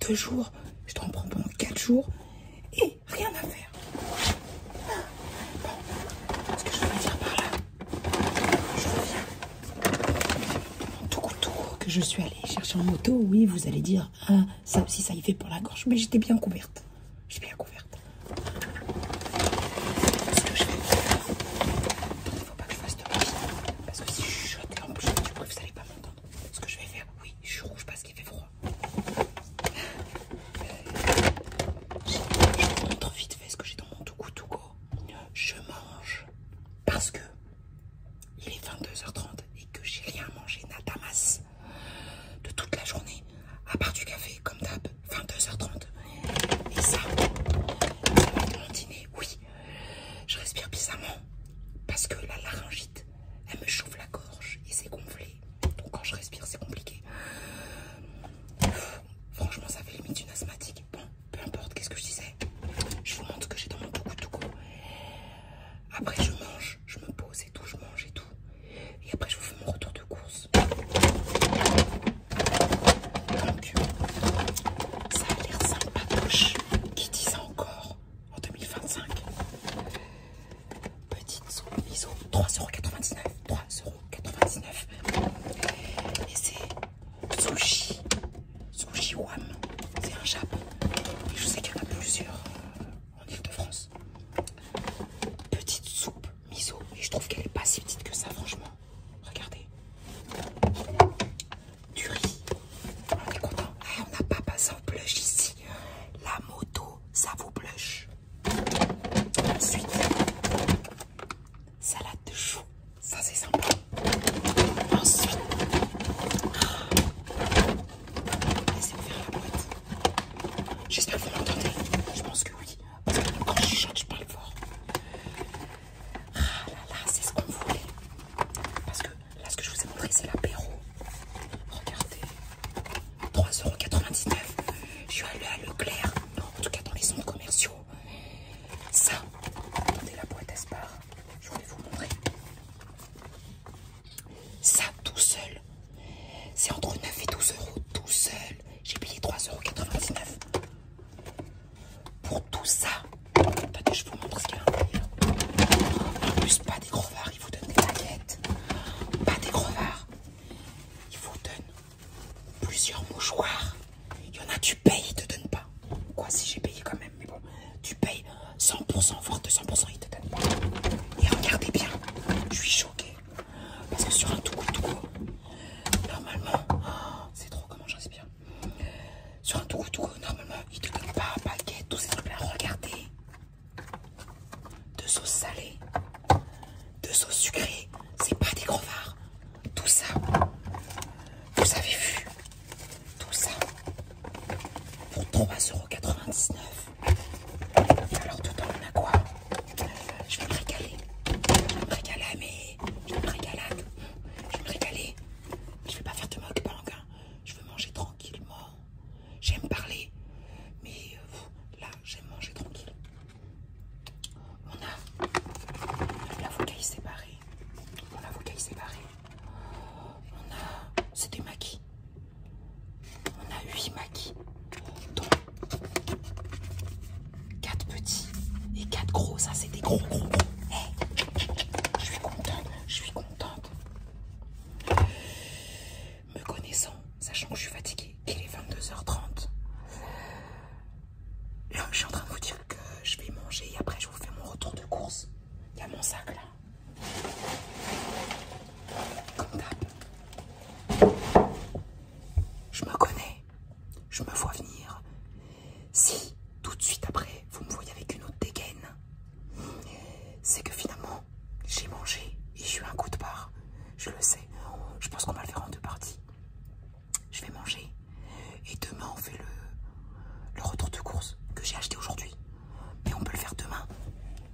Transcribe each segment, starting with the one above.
2 jours, je t'en prends pendant 4 jours et rien à faire. Bon, ce que je veux dire par là, je reviens. Tout que je suis allée chercher en moto, oui, vous allez dire, ah, ça aussi ça y fait pour la gorge, mais j'étais bien couverte. J'étais bien couverte. Ce que je vais faire, il ne faut pas que je fasse de bruit, parce que si je chuchote, là en plus du bruit, vous n'allez pas m'entendre. Ce que je vais faire, oui, je suis rouge parce qu'il fait froid. Je vous montre vite fait ce que j'ai dans mon Tuku-Tuko. Je mange parce que il est 22h30 et que j'ai rien mangé, nadamas, de toute la journée, à part du café, comme d'hab, 22h30. Et ça va être mon dîner, oui. Je respire bizarrement parce que la laryngite, elle me chauffe la gorge et c'est gonflé. Donc quand je respire, c'est compliqué. Franchement, ça fait limite une asthmatique. Bon, peu importe, qu'est-ce que je disais. Je vous montre ce que j'ai dans mon Tuku-Tuko. Après, je mange, je me pose et tout, je mange et tout. Et après, je vous fais mon retour de course. Donc, ça a l'air sympatoche. Qui dit ça encore en 2025? Petite soupe miso, 3,99 €. 3,99 €. Et c'est sushi. Sushi Wam. C'est un Japon. Et je sais qu'il y en a plusieurs en Ile-de-France. Petite soupe miso. Et je trouve qu'elle est pas si petite que ça, franchement. Regardez. Du riz. On est content. Ah, on n'a pas passé en blush ici. La moto, ça vous blush. Ensuite, salade de choux. Ça, c'est sympa. Ensuite, laissez-moi faire la boîte. J'espère que vous m'entendez. Je pense que oui. Parce que quand je chuchote, je parle fort. Ah là là, c'est ce qu'on voulait. Parce que là, ce que je vous ai montré, c'est l'apéro. Regardez. 3,99 €. Je suis allée à Leclerc. En tout cas, dans les centres commerciaux. Ça. Attendez, la boîte, elle se barre. Je voulais vous montrer. Ça, tout seul. C'est entre 9 et 12 € tout seul. J'ai payé 3,99 €. Pour tout ça. Attendez, je vous montre ce qu'il y a à l'intérieur. En plus, pas des crevards, ils vous donnent des baguettes. Pas des crevards. Ils vous donnent plusieurs mouchoirs. Il y en a, tu payes, ils te donnent pas. Quoi, si j'ai payé quand même, mais bon, tu payes 100%, voire 200%, ils te donnent pas. Et regardez bien, je suis choquée. Parce que sur un Tuku-Tuko, normalement, oh, c'est trop comment j'inspire. Sur un Tuku-Tuko, normalement, ils te donnent pas baguette, tous ces trucs-là. Regardez. 2 sauces salées, 2 sauces sucrées, c'est pas des crevards. Tout ça, vous avez vu, tout ça, pour 3,99 €. Alors dedans, on a quoi? Je vais me régaler. Je vais me régaler, mais je vais me régaler. Je vais me régaler. Je vais pas faire de mukbang, hein. Je veux manger tranquillement. J'aime parler, mais là, j'aime manger tranquille. On a l'avocat séparé. On a, c'est des maquis. On a 8 maquis, dont 4 petits et 4 gros. Ça, c'est des gros. Hey, je suis contente. Me connaissant, sachant que je suis fatiguée, qu'il est 22h30. Là, je suis en train de vous dire que je vais manger et après je vous fais mon retour de course. Il y a mon sac là. Comme d'hab. Je me connais. Je me vois venir. Si tout de suite après vous me voyez avec une autre dégaine, c'est que finalement j'ai mangé et j'ai eu un coup de barre. Je le sais. Je pense qu'on va le faire en 2 parties. Je vais manger et demain on fait le retour de course que j'ai acheté aujourd'hui. Mais on peut le faire demain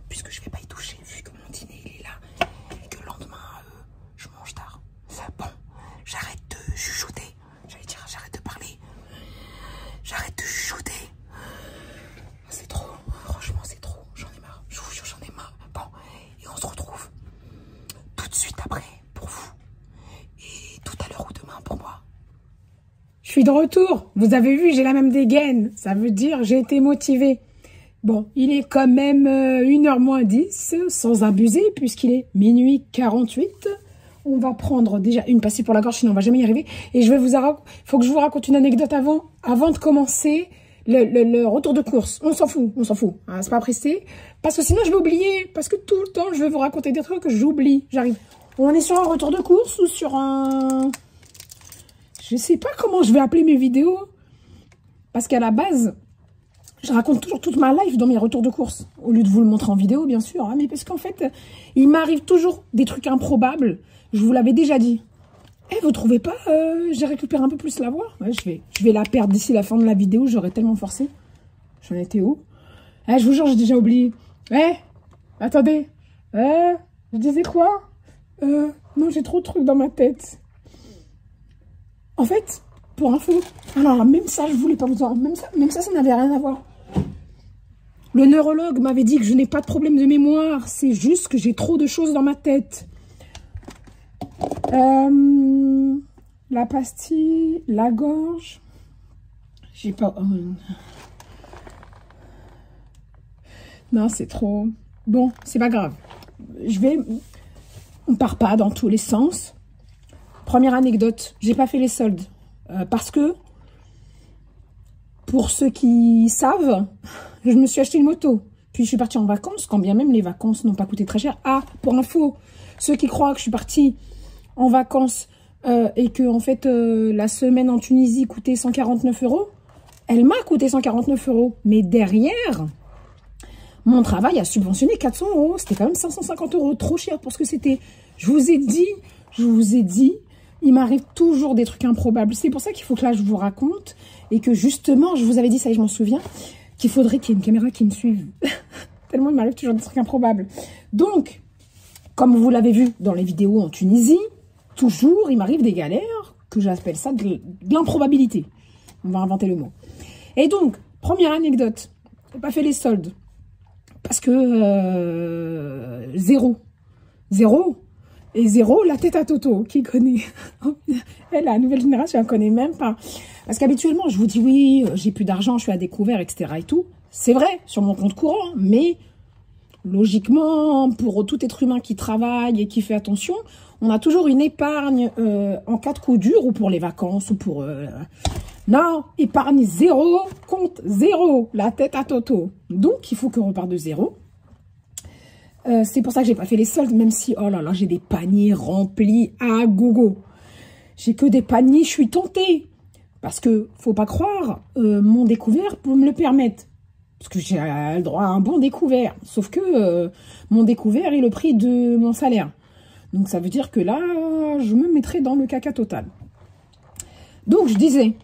puisque je vais pas y toucher vu que mon dîner il est là et que le lendemain je mange tard. Bon, j'arrête de chuchoter. J'allais dire j'arrête de parler. J'arrête de chuchoter. C'est trop, franchement c'est trop. J'en ai marre. Je vous jure j'en ai marre. Bon, suis de retour. Vous avez vu, j'ai la même dégaine. Ça veut dire j'ai été motivée. Bon, il est quand même 1h moins 10, sans abuser, puisqu'il est minuit 48. On va prendre déjà une pastille pour la gorge, sinon on va jamais y arriver. Et je vais faut que je vous raconte une anecdote avant de commencer le retour de course. On s'en fout. Hein, c'est pas pressé. Parce que sinon je vais oublier. Parce que tout le temps, je vais vous raconter des trucs que j'oublie. J'arrive. On est sur un retour de course ou sur un... Je sais pas comment je vais appeler mes vidéos. Parce qu'à la base, je raconte toujours toute ma life dans mes retours de course. Au lieu de vous le montrer en vidéo, bien sûr. Hein, mais parce qu'en fait, il m'arrive toujours des trucs improbables. Je vous l'avais déjà dit. Eh, vous trouvez pas j'ai récupéré un peu plus la voix. Ouais, je vais la perdre d'ici la fin de la vidéo. J'aurais tellement forcé. J'en étais où? Eh, je vous jure, j'ai déjà oublié. Eh, attendez. Je disais quoi? Non, j'ai trop de trucs dans ma tête. En fait, pour info, alors même ça, je voulais pas vous en... Même ça, ça n'avait rien à voir. Le neurologue m'avait dit que je n'ai pas de problème de mémoire. C'est juste que j'ai trop de choses dans ma tête. La pastille, la gorge. J'ai pas... Non, c'est trop... Bon, c'est pas grave. On part pas dans tous les sens. Première anecdote, j'ai pas fait les soldes. Parce que, pour ceux qui savent, je me suis acheté une moto. Puis je suis partie en vacances, quand bien même les vacances n'ont pas coûté très cher. Ah, pour info, ceux qui croient que je suis partie en vacances et que en fait la semaine en Tunisie coûtait 149 €, elle m'a coûté 149 €. Mais derrière, mon travail a subventionné 400 €. C'était quand même 550 €, trop cher pour ce que c'était. Je vous ai dit, il m'arrive toujours des trucs improbables. C'est pour ça qu'il faut que là, je vous raconte. Et que justement, je vous avais dit, ça y est, je m'en souviens, qu'il faudrait qu'il y ait une caméra qui me suive. Tellement il m'arrive toujours des trucs improbables. Donc, comme vous l'avez vu dans les vidéos en Tunisie, toujours, il m'arrive des galères, que j'appelle ça de l'improbabilité. On va inventer le mot. Et donc, première anecdote. J'ai pas fait les soldes. Parce que zéro. Et zéro, la tête à Toto, qui connaît. Elle, la nouvelle génération, elle ne connaît même pas. Parce qu'habituellement, je vous dis, oui, j'ai plus d'argent, je suis à découvert, etc. et tout. C'est vrai, sur mon compte courant, mais logiquement, pour tout être humain qui travaille et qui fait attention, on a toujours une épargne en cas de coup dur, ou pour les vacances, ou pour... Non, épargne zéro, compte zéro, la tête à Toto. Donc, il faut qu'on reparte de zéro. C'est pour ça que j'ai pas fait les soldes, même si, oh là là, j'ai des paniers remplis à gogo. J'ai que des paniers, je suis tentée. Parce que, faut pas croire, mon découvert peut me le permettre. Parce que j'ai le droit à un bon découvert. Sauf que mon découvert est le prix de mon salaire. Donc ça veut dire que là, je me mettrai dans le caca total. Donc je disais,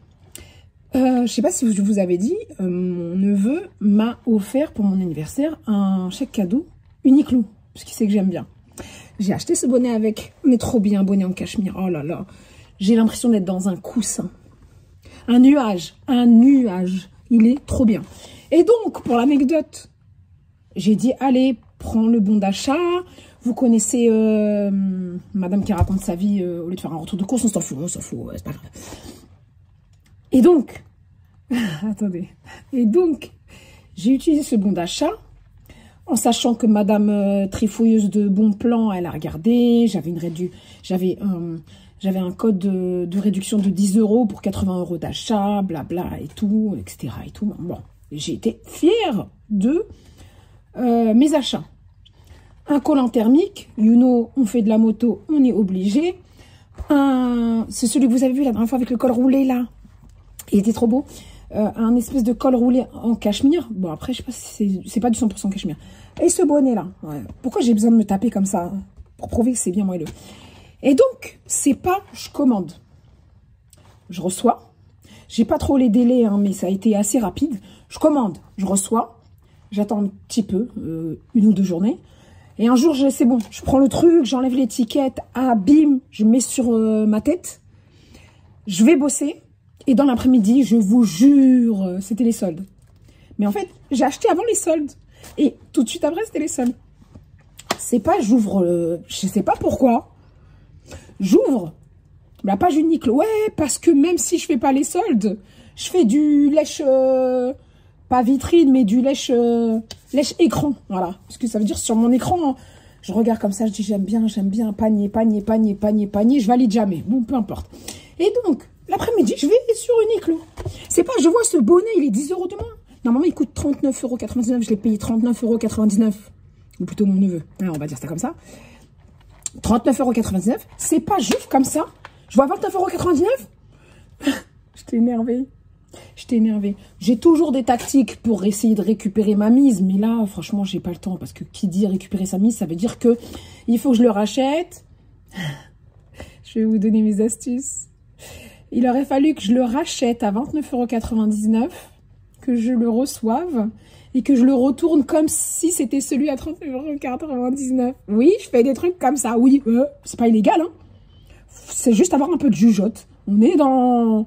je sais pas si je vous avais dit, mon neveu m'a offert pour mon anniversaire un chèque cadeau Uniqlo, parce qu'il sait que j'aime bien. J'ai acheté ce bonnet avec. On est trop bien, bonnet en cachemire. Oh là là. J'ai l'impression d'être dans un coussin. Un nuage. Il est trop bien. Et donc, pour l'anecdote, j'ai dit, allez, prends le bon d'achat. Vous connaissez madame qui raconte sa vie au lieu de faire un retour de course. On s'en fout, c'est pas grave. Et donc, attendez. Et donc, j'ai utilisé ce bon d'achat. En sachant que madame trifouilleuse de bon plan, elle a regardé, j'avais un code de réduction de 10 € pour 80 € d'achat, blabla et tout, etc. et tout. Bon, j'ai été fière de mes achats. Un collant thermique, you know, on fait de la moto, on est obligé. C'est celui que vous avez vu la dernière fois avec le col roulé là. Il était trop beau. Un espèce de col roulé en cachemire. Bon, après, je sais pas si c'est pas du 100% cachemire. Et ce bonnet-là. Ouais. Pourquoi j'ai besoin de me taper comme ça? Pour prouver que c'est bien moelleux. Et donc, c'est pas je commande. Je reçois. J'ai pas trop les délais, hein, mais ça a été assez rapide. Je commande, je reçois. J'attends un petit peu, 1 ou 2 journées. Et un jour, c'est bon. Je prends le truc, j'enlève l'étiquette. Ah, bim, je mets sur ma tête. Je vais bosser. Et dans l'après-midi, je vous jure, c'était les soldes. Mais en fait, j'ai acheté avant les soldes. Et tout de suite après, c'était les soldes. C'est pas, j'ouvre, je sais pas pourquoi. J'ouvre. La page Uniqlo, ouais, parce que même si je fais pas les soldes, je fais du lèche, pas vitrine, mais du lèche écran, voilà. Parce que ça veut dire sur mon écran, je regarde comme ça, je dis j'aime bien, panier, je valide jamais. Bon, peu importe. Et donc, l'après-midi, je vais sur Uniqlo. C'est pas, je vois ce bonnet, il est 10 € de moins. Normalement, il coûte 39,99 €, je l'ai payé 39,99 €. Ou plutôt mon neveu, on va dire ça comme ça. 39,99 €, c'est pas juste comme ça. Je vois 29,99 €. Je t'ai énervé. J'ai toujours des tactiques pour essayer de récupérer ma mise. Mais là, franchement, j'ai pas le temps. Parce que qui dit récupérer sa mise, ça veut dire que il faut que je le rachète. Je vais vous donner mes astuces. Il aurait fallu que je le rachète à 29,99 €, que je le reçoive et que je le retourne comme si c'était celui à 39,99 €. Oui, je fais des trucs comme ça. Oui, c'est pas illégal, hein. C'est juste avoir un peu de jugeote. On est dans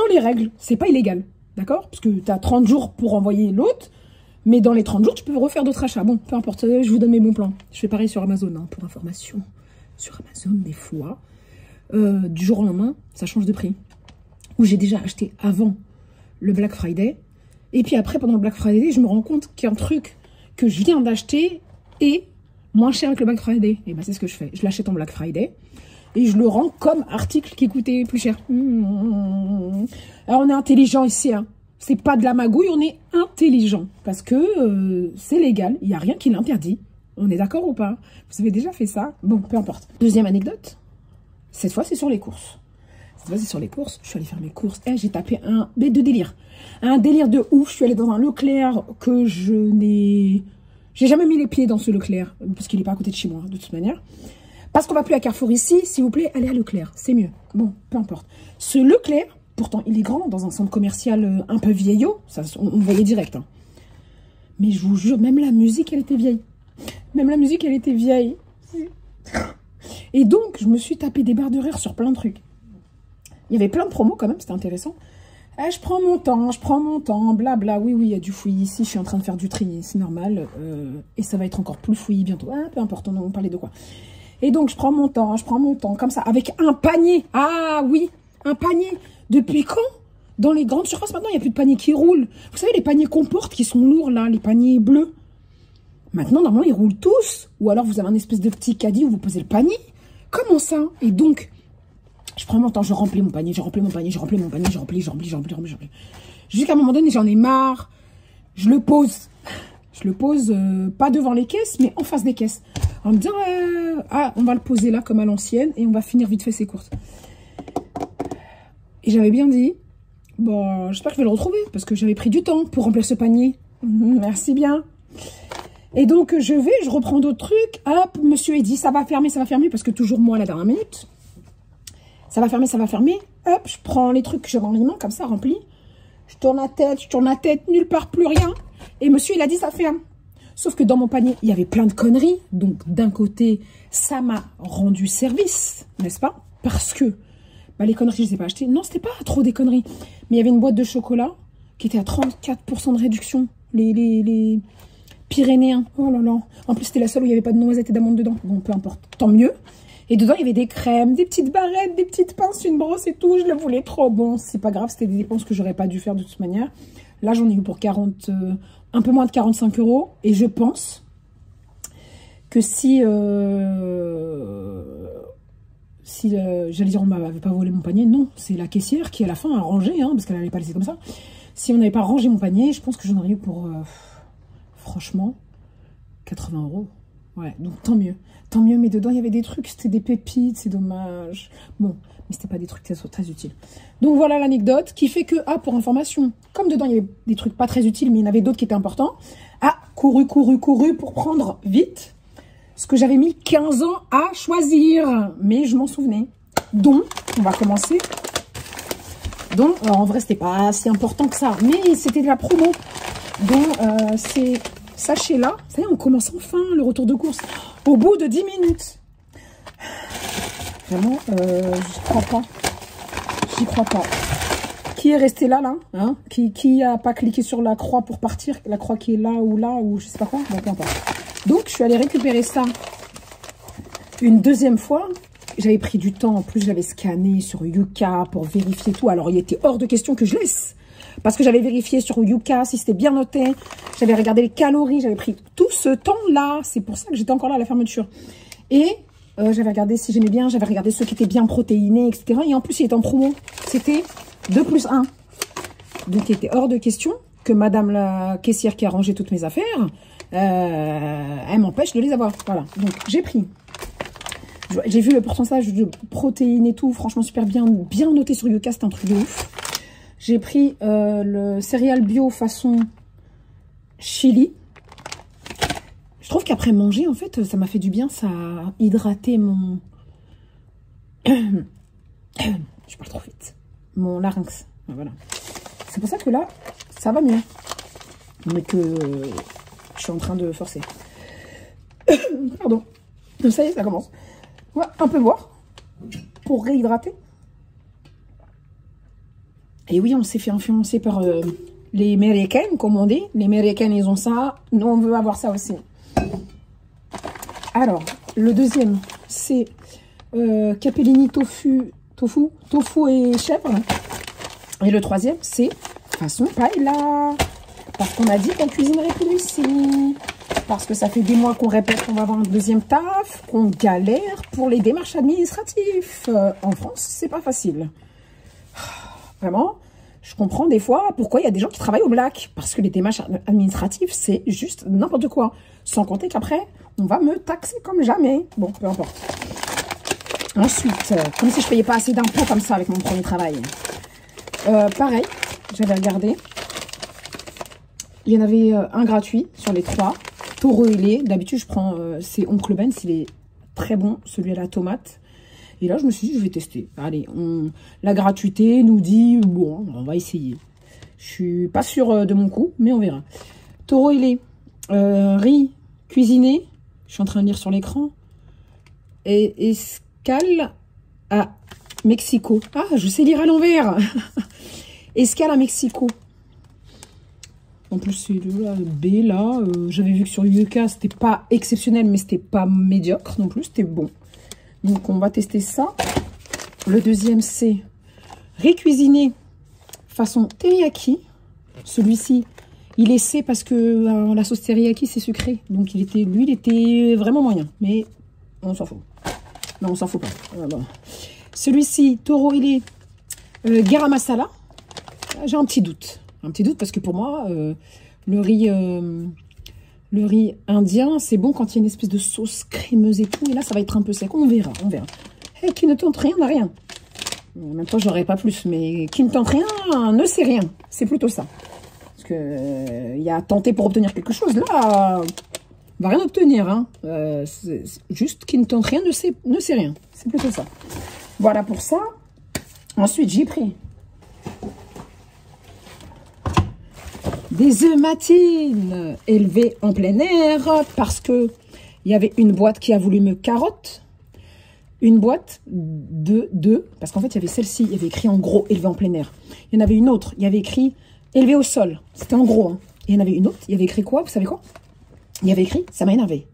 les règles. C'est pas illégal. D'accord? Parce que tu as 30 jours pour envoyer l'autre. Mais dans les 30 jours, tu peux refaire d'autres achats. Bon, peu importe. Je vous donne mes bons plans. Je fais pareil sur Amazon, hein, pour information. Sur Amazon, des fois, du jour au lendemain, ça change de prix. Ou j'ai déjà acheté avant le Black Friday. Et puis après, pendant le Black Friday, je me rends compte qu'il y a un truc que je viens d'acheter est moins cher que le Black Friday. Et ben c'est ce que je fais. Je l'achète en Black Friday. Et je le rends comme article qui coûtait plus cher. Alors on est intelligent ici, hein. C'est pas de la magouille, on est intelligent. Parce que c'est légal, il n'y a rien qui l'interdit. On est d'accord ou pas? Vous avez déjà fait ça? Bon, peu importe. Deuxième anecdote, cette fois c'est sur les courses. Je suis allée faire mes courses. J'ai tapé un bête de délire. Un délire de ouf. Je suis allée dans un Leclerc que j'ai jamais mis les pieds dans ce Leclerc. Parce qu'il n'est pas à côté de chez moi, de toute manière. Parce qu'on va plus à Carrefour ici, s'il vous plaît, allez à Leclerc, c'est mieux. Bon, peu importe. Ce Leclerc, pourtant il est grand, dans un centre commercial un peu vieillot, ça, on voyait direct. Hein. Mais je vous jure, même la musique, elle était vieille. Et donc, je me suis tapé des barres de rire sur plein de trucs. Il y avait plein de promos quand même, c'était intéressant. Je prends mon temps, blabla. Oui, il y a du fouillis ici, je suis en train de faire du tri, c'est normal. Et ça va être encore plus fouillis bientôt. Peu importe, on parlait de quoi. Et donc, je prends mon temps, comme ça, avec un panier. Ah oui, un panier. Depuis quand? Dans les grandes surfaces, maintenant, il n'y a plus de paniers qui roulent. Vous savez, les paniers qu'on porte qui sont lourds, là, les paniers bleus. Maintenant, normalement, ils roulent tous. Ou alors, vous avez un espèce de petit caddie où vous posez le panier. Comment ça? Et donc, je prends mon temps, je remplis mon panier. Jusqu'à un moment donné, j'en ai marre. Je le pose. Pas devant les caisses, mais en face des caisses. En me disant, on va le poser là comme à l'ancienne et on va finir vite fait ses courses. Et j'avais bien dit, bon, j'espère que je vais le retrouver parce que j'avais pris du temps pour remplir ce panier. Merci bien. Et donc, je reprends d'autres trucs. Hop, monsieur il dit, ça va fermer, parce que toujours moi à la dernière minute. Ça va fermer. Hop, je prends les trucs que j'ai remplis, comme ça, remplis. Je tourne la tête, nulle part, plus rien. Et monsieur, il a dit, ça ferme. Sauf que dans mon panier, il y avait plein de conneries. Donc, d'un côté, ça m'a rendu service, n'est-ce pas? Parce que les conneries, je ne les ai pas achetées. Non, c'était pas trop des conneries. Mais il y avait une boîte de chocolat qui était à 34% de réduction. Les Pyrénéens. Oh là là. En plus, c'était la seule où il n'y avait pas de noisettes et d'amandes dedans. Bon, peu importe. Tant mieux. Et dedans, il y avait des crèmes, des petites barrettes, des petites pinces, une brosse et tout. Je le voulais trop. Bon, c'est pas grave. C'était des dépenses que j'aurais pas dû faire de toute manière. Là, j'en ai eu pour un peu moins de 45 €. Et je pense que si j'allais dire on m'avait pas volé mon panier, non, c'est la caissière qui à la fin a rangé, hein, parce qu'elle n'allait pas laisser comme ça. Si on n'avait pas rangé mon panier, je pense que j'en aurais eu pour franchement 80 €. Ouais, donc tant mieux, mais dedans il y avait des trucs, c'était des pépites, c'est dommage. Bon, mais c'était pas des trucs qui soient très utiles. Donc voilà l'anecdote qui fait que, pour information, comme dedans il y avait des trucs pas très utiles, mais il y en avait d'autres qui étaient importants, couru pour prendre vite ce que j'avais mis 15 ans à choisir, mais je m'en souvenais. Donc, on va commencer. Donc, en vrai, c'était pas si important que ça, mais c'était de la promo. Donc, ces sachets-là, ça y est, on commence enfin le retour de course. Au bout de 10 minutes. Vraiment, j'y crois pas. Qui est resté là, hein? Qui a pas cliqué sur la croix pour partir? La croix qui est là, ou je sais pas quoi. Bon, peu importe. Donc, je suis allée récupérer ça une deuxième fois. j'avais pris du temps. En plus, j'avais scanné sur Yuka pour vérifier tout. Alors, il était hors de question que je laisse. Parce que j'avais vérifié sur Yuka si c'était bien noté. J'avais regardé les calories. J'avais pris tout ce temps-là. C'est pour ça que j'étais encore là à la fermeture. Et j'avais regardé si j'aimais bien. J'avais regardé ceux qui étaient bien protéinés, etc. Et en plus, il était en promo. C'était 2 + 1. Donc, il était hors de question que madame la caissière qui a rangé toutes mes affaires, elle m'empêche de les avoir. Voilà. Donc, j'ai pris. J'ai vu le pourcentage de protéines et tout. Franchement, super bien noté sur Yuka. C'est un truc de ouf. J'ai pris le céréal bio façon chili. Je trouve qu'après manger, en fait, ça m'a fait du bien. Ça a hydraté mon... Je parle trop vite. Mon larynx. Voilà. C'est pour ça que là, ça va mieux. Mais que je suis en train de forcer. Pardon. Ça y est, ça commence. On va un peu boire pour réhydrater. Et oui, on s'est fait influencer par les Américaines, comme on dit. Les Américaines, ils ont ça. Nous, on veut avoir ça aussi. Alors, le deuxième, c'est capellini tofu et chèvre. Et le troisième, c'est façon paella. Parce qu'on a dit qu'on cuisinerait plus ici. Parce que ça fait des mois qu'on répète qu'on va avoir un deuxième taf, qu'on galère pour les démarches administratives. En France, c'est pas facile. Vraiment, je comprends des fois pourquoi il y a des gens qui travaillent au black. Parce que les démarches administratives, c'est juste n'importe quoi. Sans compter qu'après, on va me taxer comme jamais. Bon, peu importe. Ensuite, comme si je payais pas assez d'impôts comme ça avec mon premier travail. Pareil, j'avais regardé. Il y en avait un gratuit sur les 3. Taureau et lait. D'habitude, je prends, c'est Oncle Ben, il est très bon, celui à la tomate. Et là, je me suis dit, je vais tester. Allez, la gratuité nous dit, bon, on va essayer. Je suis pas sûre de mon coup, mais on verra. Taureau et lait. Riz cuisiné. Je suis en train de lire sur l'écran. Et escale à Mexico. Ah, je sais lire à l'envers. Escale à Mexico. En plus, c'est le B, là. J'avais vu que sur Yuka, c'était pas exceptionnel, mais c'était pas médiocre non plus. C'était bon. Donc, on va tester ça. Le deuxième, c'est récuisiné façon teriyaki. Celui-ci, il est C parce que la sauce teriyaki, c'est sucré. Donc, lui, il était vraiment moyen. Mais on s'en fout. Non, on s'en fout pas. Bon. Celui-ci, Taureau, il est garam masala. J'ai un petit doute. Un petit doute parce que pour moi, le riz indien, c'est bon quand il y a une espèce de sauce crémeuse et tout. Et là, ça va être un peu sec. On verra, on verra. Hey, qui ne tente rien n'a rien. En même temps, j'aurais pas plus. Mais qui ne tente rien ne sait rien. C'est plutôt ça. Parce que il y a tenté pour obtenir quelque chose. Là, on va rien obtenir. Hein. Juste qui ne tente rien ne sait rien. C'est plutôt ça. Voilà pour ça. Ensuite, j'ai pris des œufs matines élevés en plein air parce que il y avait une boîte qui a voulu me carotte. Une boîte de 2, parce qu'en fait, il y avait celle-ci, il y avait écrit en gros élevé en plein air. Il y en avait une autre, il y avait écrit élevé au sol. C'était en gros. Hein. Et il y en avait une autre, il y avait écrit quoi? Vous savez quoi? Il y avait écrit, ça m'a énervé.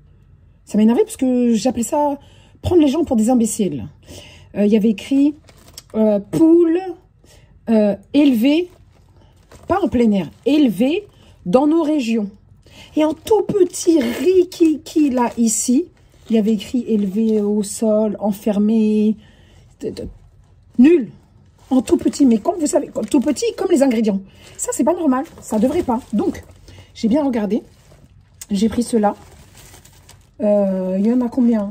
Ça m'a énervé parce que j'appelais ça prendre les gens pour des imbéciles. Il y avait écrit poule élevée, pas en plein air, élevée dans nos régions. Et en tout petit rikiki là, ici, il y avait écrit élevé au sol, enfermé, nul. En tout petit, mais comme vous savez, tout petit comme les ingrédients. Ça, c'est pas normal, ça devrait pas. Donc, j'ai bien regardé. J'ai pris cela. Il y en a combien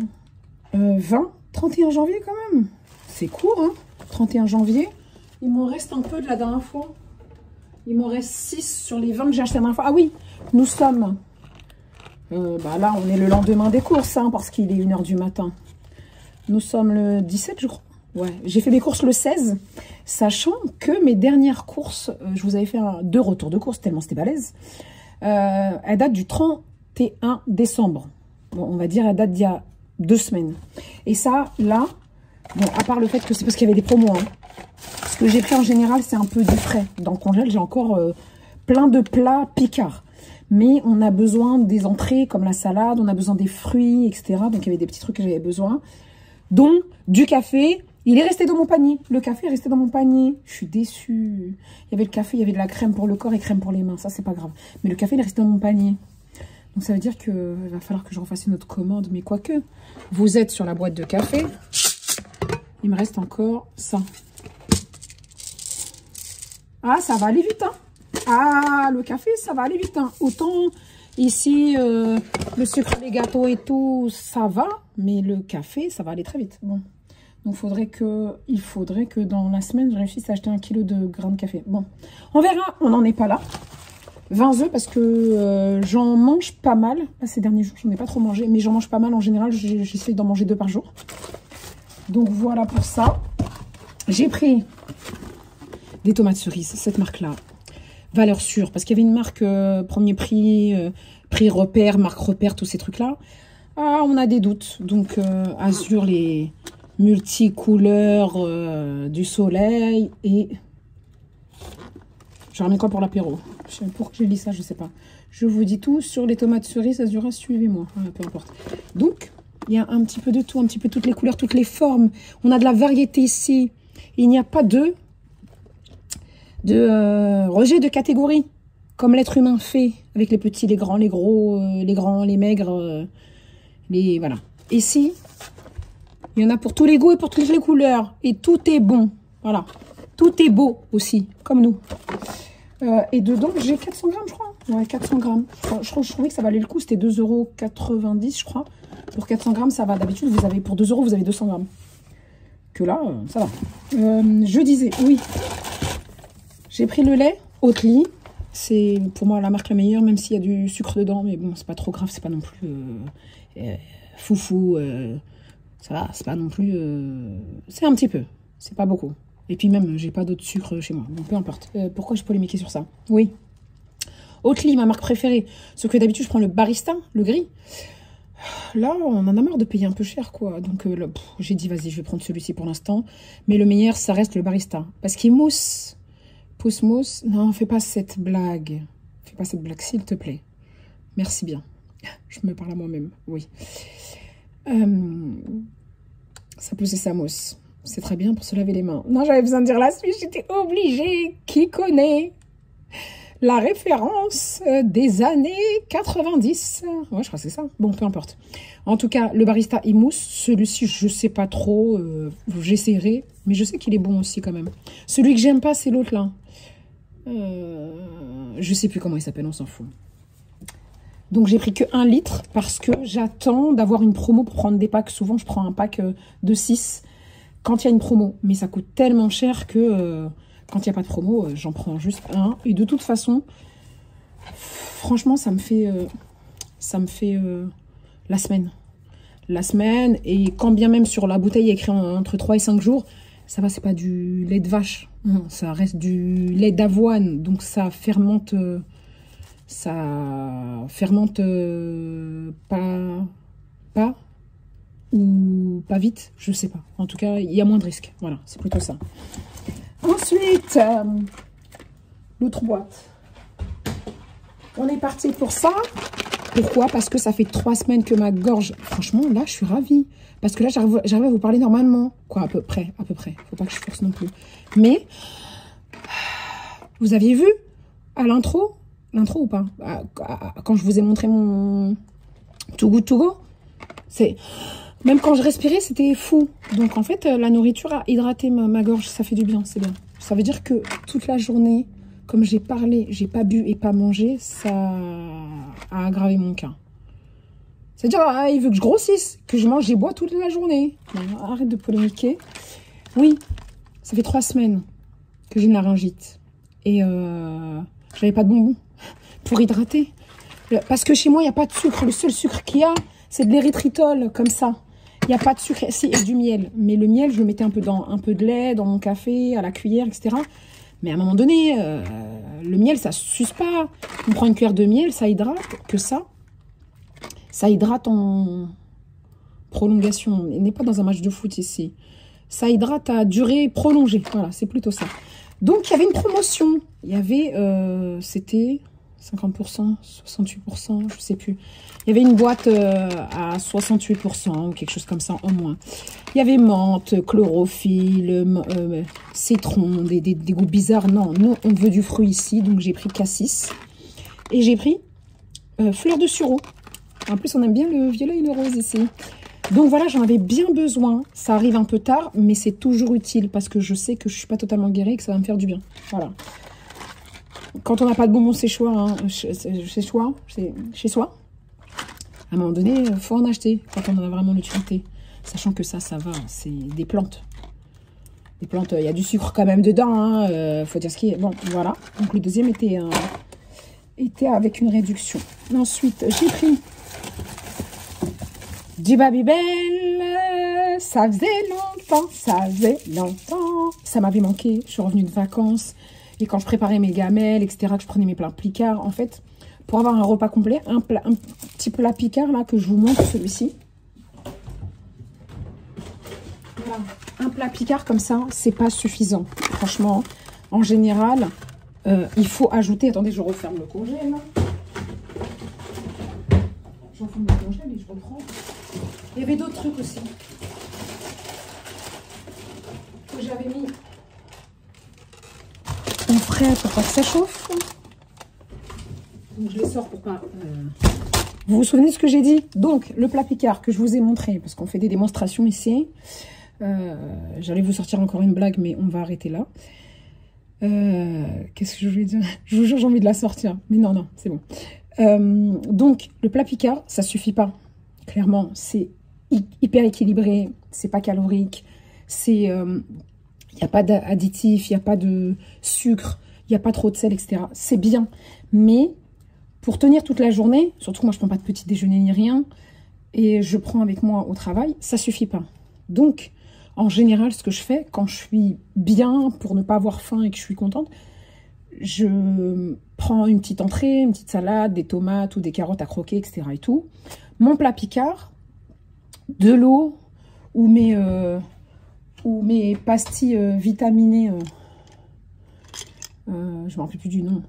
20 31 janvier quand même. C'est court, hein 31 janvier. Il m'en reste un peu de la dernière fois. Il m'en reste 6 sur les 20 que j'ai acheté la dernière fois. Ah oui, nous sommes... là, on est le lendemain des courses, hein, parce qu'il est 1 h du matin. Nous sommes le 17, je crois. Ouais, j'ai fait mes courses le 16, sachant que mes dernières courses, je vous avais fait 2 retours de courses, tellement c'était balèze. Elles datent du 31 décembre. Bon, on va dire, elles datent d'il y a 2 semaines. Et ça, là, bon, à part le fait que c'est parce qu'il y avait des promos, hein. Ce que j'ai pris en général, c'est un peu du frais. Dans le congèle, j'ai encore plein de plats picards. Mais on a besoin des entrées comme la salade, on a besoin des fruits, etc. Donc, il y avait des petits trucs que j'avais besoin. dont du café. Il est resté dans mon panier. Le café est resté dans mon panier. Je suis déçue. Il y avait le café, il y avait de la crème pour le corps et crème pour les mains. Ça, c'est pas grave. Mais le café, il est resté dans mon panier. Donc, ça veut dire qu'il va falloir que je refasse une autre commande. Mais quoique, vous êtes sur la boîte de café. Il me reste encore ça. Ah, ça va aller vite, hein. Ah, le café, ça va aller vite, hein. Autant ici, le sucre, les gâteaux et tout, ça va. Mais le café, ça va aller très vite. Bon. Donc, il faudrait que dans la semaine, je réussisse à acheter 1 kg de grains de café. Bon, on verra, on n'en est pas là. 20 œufs parce que j'en mange pas mal. Là, ces derniers jours, j'en ai pas trop mangé, mais j'en mange pas mal en général. J'essaie d'en manger 2 par jour. Donc, voilà pour ça. J'ai pris des tomates cerises, cette marque-là. Valeur sûre, parce qu'il y avait une marque premier prix, prix repère, marque repère, tous ces trucs-là. Ah, on a des doutes. Donc, Azur, les multicouleurs du soleil et je ramène quoi pour l'apéro. Pourquoi j'ai dit ça, je sais pas. Je vous dis tout sur les tomates cerises Azura, suivez-moi, voilà, peu importe. Donc il y a un petit peu de tout, un petit peu toutes les couleurs, toutes les formes. On a de la variété ici. Il n'y a pas de rejet de catégorie comme l'être humain fait avec les petits, les grands, les gros, les grands, les maigres, les voilà. Ici il y en a pour tous les goûts et pour toutes les couleurs. Et tout est bon. Voilà. Tout est beau aussi, comme nous. Et dedans, j'ai 400 grammes, je crois. Ouais, 400 grammes. Je trouvais que ça valait le coup. C'était 2,90 €, je crois. Pour 400 grammes, ça va. D'habitude, vous avez pour 2 €, vous avez 200 grammes. Que là, ça va. Je disais, oui. J'ai pris le lait Oatly. C'est pour moi la marque la meilleure, même s'il y a du sucre dedans. Mais bon, c'est pas trop grave. C'est pas non plus foufou. Ça va, c'est pas non plus... c'est un petit peu, c'est pas beaucoup. Et puis même, j'ai pas d'autre sucre chez moi, donc peu importe. Pourquoi je polémiquer sur ça? Oui. Oatly, ma marque préférée. Sauf que d'habitude, je prends le Barista, le gris. Là, on en a marre de payer un peu cher, quoi. Donc j'ai dit, vas-y, je vais prendre celui-ci pour l'instant. Mais le meilleur, ça reste le Barista. Parce qu'il mousse. Pousse mousse. Non, fais pas cette blague. Fais pas cette blague, s'il te plaît. Merci bien. Je me parle à moi-même, oui. Ça poussait sa mousse. C'est très bien pour se laver les mains. Non, j'avais besoin de dire la suite, j'étais obligée. Qui connaît la référence des années 90? Ouais, je crois que c'est ça. Bon, peu importe. En tout cas, le Barista mousse, celui-ci, je sais pas trop. J'essaierai, mais je sais qu'il est bon aussi quand même. Celui que j'aime pas, c'est l'autre là. Je sais plus comment il s'appelle, on s'en fout. Donc, j'ai pris que 1 litre parce que j'attends d'avoir une promo pour prendre des packs. Souvent, je prends un pack de 6 quand il y a une promo. Mais ça coûte tellement cher que quand il n'y a pas de promo, j'en prends juste 1. Et de toute façon, franchement, ça me fait la semaine. La semaine. Et quand bien même sur la bouteille, il y a écrit entre 3 et 5 jours, ça va, c'est pas du lait de vache. Non, ça reste du lait d'avoine. Donc, ça fermente... pas ou pas vite, je sais pas. En tout cas, il y a moins de risques. Voilà, c'est plutôt ça. Ensuite, l'autre boîte. On est parti pour ça. Pourquoi? Parce que ça fait 3 semaines que ma gorge... Franchement, là, je suis ravie. Parce que là, j'arrive à vous parler normalement. Quoi, à peu près. Faut pas que je force non plus. Mais, vous aviez vu à l'intro ou pas? Quand je vous ai montré mon Too Good To Go, même quand je respirais, c'était fou. Donc en fait, la nourriture a hydraté ma gorge, ça fait du bien, c'est bien. Ça veut dire que toute la journée, comme j'ai parlé, j'ai pas bu et pas mangé, ça a aggravé mon cas. C'est-à-dire, il veut que je grossisse, que je mange et bois toute la journée. Non, arrête de polémiquer. Oui, ça fait 3 semaines que j'ai une laryngite. Et j'avais pas de bonbons pour hydrater. Parce que chez moi, il n'y a pas de sucre. Le seul sucre qu'il y a, c'est de l'érythritol, comme ça. Il n'y a pas de sucre. Si, il y a du miel. Mais le miel, je le mettais un peu de lait, dans mon café, à la cuillère, etc. Mais à un moment donné, le miel, ça ne suce pas. On prend une cuillère de miel, ça hydrate. Que ça. Ça hydrate en prolongation. On n'est pas dans un match de foot ici. Ça hydrate à durée prolongée. Voilà, c'est plutôt ça. Donc, il y avait une promotion. Il y avait... c'était 50%, 68%, je sais plus. Il y avait une boîte à 68% ou quelque chose comme ça en moins. Il y avait menthe, chlorophylle, citron, des goûts bizarres. Non, nous, on veut du fruit ici, donc j'ai pris cassis. Et j'ai pris fleur de sureau. En plus, on aime bien le violet et le rose ici. Donc voilà, j'en avais bien besoin. Ça arrive un peu tard, mais c'est toujours utile parce que je sais que je ne suis pas totalement guérie et que ça va me faire du bien. Voilà. Quand on n'a pas de bonbons chez soi, hein, chez soi, à un moment donné, il faut en acheter quand on en a vraiment l'utilité. Sachant que ça va, c'est des plantes. Des plantes, il y a du sucre quand même dedans, hein, faut dire ce qui est. Bon, voilà. Donc le deuxième était avec une réduction. Ensuite, j'ai pris du Babybel. Ça faisait longtemps. Ça m'avait manqué. Je suis revenue de vacances. Et quand je préparais mes gamelles, etc., que je prenais mes plats picards, en fait, pour avoir un repas complet, un petit plat picard, là, que je vous montre, celui-ci. Voilà. Un plat picard comme ça, c'est pas suffisant. Franchement, en général, il faut ajouter... Attendez, je referme le congèle, là. J'enferme le congèle et je reprends. Il y avait d'autres trucs aussi. Que j'avais mis... en frais pour pas que ça chauffe. Donc je les sors pour pas... Vous vous souvenez de ce que j'ai dit? Donc le plat picard que je vous ai montré, parce qu'on fait des démonstrations ici. J'allais vous sortir encore une blague, mais on va arrêter là. Qu'est-ce que je voulais dire? Je vous jure, j'ai envie de la sortir. Mais non, c'est bon. Donc le plat picard, ça suffit pas. Clairement, c'est hyper équilibré. C'est pas calorique. C'est... il n'y a pas d'additifs, il n'y a pas de sucre, il n'y a pas trop de sel, etc. C'est bien. Mais pour tenir toute la journée, surtout que moi je ne prends pas de petit déjeuner ni rien, et je prends avec moi au travail, ça ne suffit pas. Donc, en général, ce que je fais, quand je suis bien, pour ne pas avoir faim et que je suis contente, je prends une petite entrée, une petite salade, des tomates ou des carottes à croquer, etc. et tout. Mon plat picard, de l'eau ou mes pastilles vitaminées, je ne me rappelle plus du nom,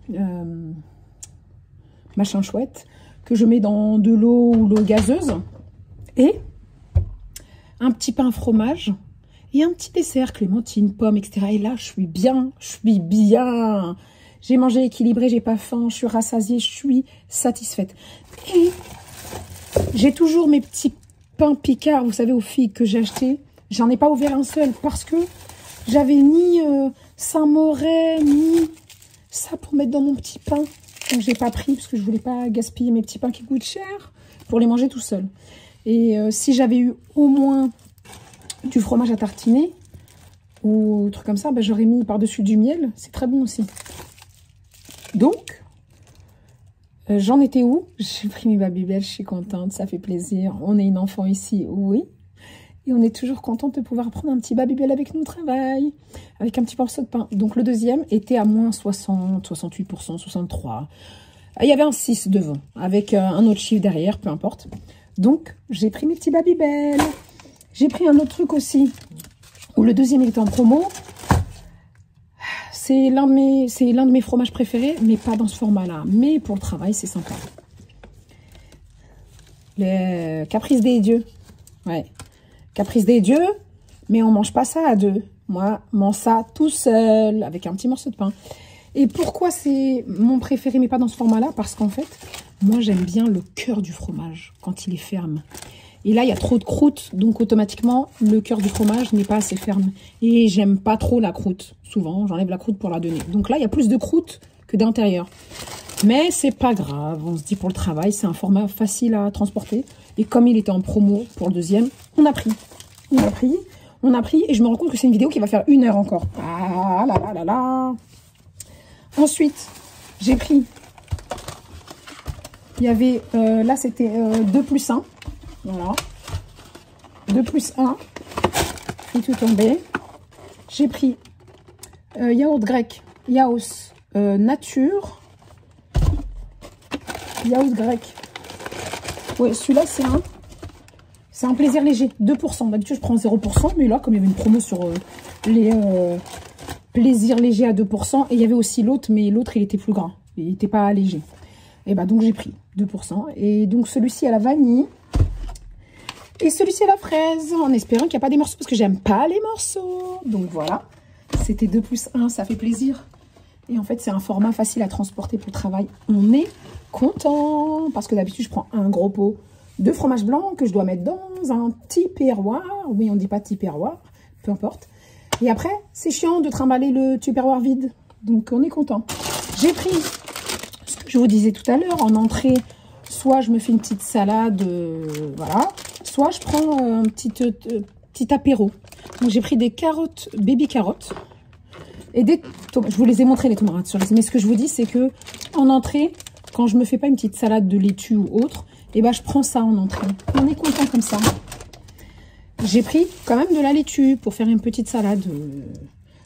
machin chouette, que je mets dans de l'eau ou l'eau gazeuse, et un petit pain fromage, et un petit dessert, clémentine, pomme, etc. Et là, je suis bien. J'ai mangé équilibré, j'ai pas faim, je suis rassasiée, je suis satisfaite. Et j'ai toujours mes petits pains picards, vous savez, aux figues que j'ai achetés. J'en ai pas ouvert un seul parce que j'avais ni Saint-Moret, ni ça pour mettre dans mon petit pain. Donc j'ai pas pris parce que je voulais pas gaspiller mes petits pains qui coûtent cher pour les manger tout seul. Et si j'avais eu au moins du fromage à tartiner ou un truc comme ça, ben, j'aurais mis par-dessus du miel. C'est très bon aussi. Donc, j'en étais où? J'ai pris mes Babybel, je suis contente, ça fait plaisir. On est une enfant ici, oui. Et on est toujours contente de pouvoir prendre un petit Babybel avec nous au travail, avec un petit morceau de pain. Donc le deuxième était à moins 60, 68%, 63%. Il y avait un 6 devant, avec un autre chiffre derrière, peu importe. Donc j'ai pris mes petits Babybel. J'ai pris un autre truc aussi, où le deuxième il était en promo. C'est l'un de mes fromages préférés, mais pas dans ce format-là. Mais pour le travail, c'est sympa. Les Caprice des dieux. Ouais. Caprice des dieux, mais on mange pas ça à deux. Moi, je mange ça tout seul, avec un petit morceau de pain. Et pourquoi c'est mon préféré, mais pas dans ce format-là? Parce qu'en fait, moi, j'aime bien le cœur du fromage, quand il est ferme. Et là, il y a trop de croûte, donc automatiquement, le cœur du fromage n'est pas assez ferme. Et j'aime pas trop la croûte. Souvent, j'enlève la croûte pour la donner. Donc là, il y a plus de croûte que d'intérieur. Mais c'est pas grave. On se dit pour le travail, c'est un format facile à transporter. Et comme il était en promo pour le deuxième, on a pris. Et je me rends compte que c'est une vidéo qui va faire 1 heure encore. Ah là là là là. Ensuite, j'ai pris... Il y avait... là, c'était 2+1. Voilà. 2+1. Et tout tombé. J'ai pris yaourt grec. Yaourt nature. Yaourt grec. Oui, celui-là, c'est un plaisir léger. 2%. D'habitude, je prends 0%. Mais là, comme il y avait une promo sur les plaisirs légers à 2%. Et il y avait aussi l'autre, mais l'autre, il était plus gras. Il n'était pas léger. Et bah donc j'ai pris 2%. Et donc celui-ci à la vanille. Et celui-ci à la fraise, en espérant qu'il n'y a pas des morceaux, parce que j'aime pas les morceaux. Donc voilà, c'était 2 + 1, ça fait plaisir. Et en fait, c'est un format facile à transporter pour le travail. On est content, parce que d'habitude, je prends un gros pot de fromage blanc que je dois mettre dans un petit perroir. Oui, on ne dit pas petit perroir, peu importe. Et après, c'est chiant de trimballer le tupperware vide. Donc, on est content. J'ai pris ce que je vous disais tout à l'heure en entrée. Soit je me fais une petite salade, voilà. Soit je prends un petit apéro. Donc, j'ai pris des carottes, baby carottes. Et des tomates. Je vous les ai montrées, les tomates. Mais ce que je vous dis, c'est que en entrée, quand je me fais pas une petite salade de laitue ou autre, et ben je prends ça en entrée. On est content comme ça. J'ai pris quand même de la laitue pour faire une petite salade